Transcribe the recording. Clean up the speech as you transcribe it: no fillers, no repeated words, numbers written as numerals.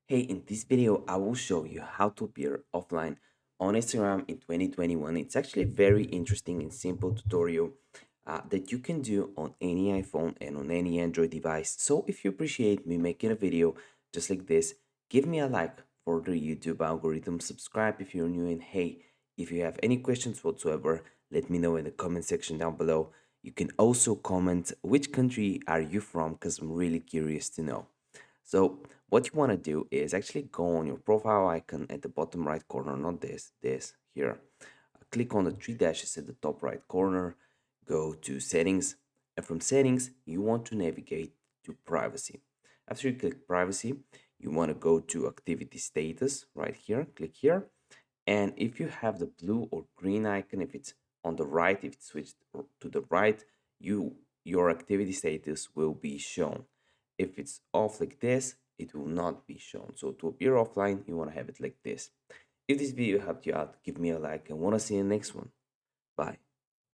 Hey, in this video, I will show you how to appear offline on Instagram in 2021. It's actually a very interesting and simple tutorial that you can do on any iPhone and on any Android device. So if you appreciate me making a video just like this, give me a like for the YouTube algorithm, subscribe if you're new, and hey, if you have any questions whatsoever, let me know in the comment section down below. You can also comment which country are you from because I'm really curious to know. So what you want to do is actually go on your profile icon at the bottom right corner, not this here. Click on the three dashes at the top right corner, go to settings, and from settings, you want to navigate to privacy. After you click privacy, you want to go to activity status right here, click here. And if you have the blue or green icon, if it's on the right, if it's switched to the right, your activity status will be shown. If it's off like this, it will not be shown. So to appear offline, you want to have it like this. If this video helped you out, give me a like and want to see you in the next one. Bye.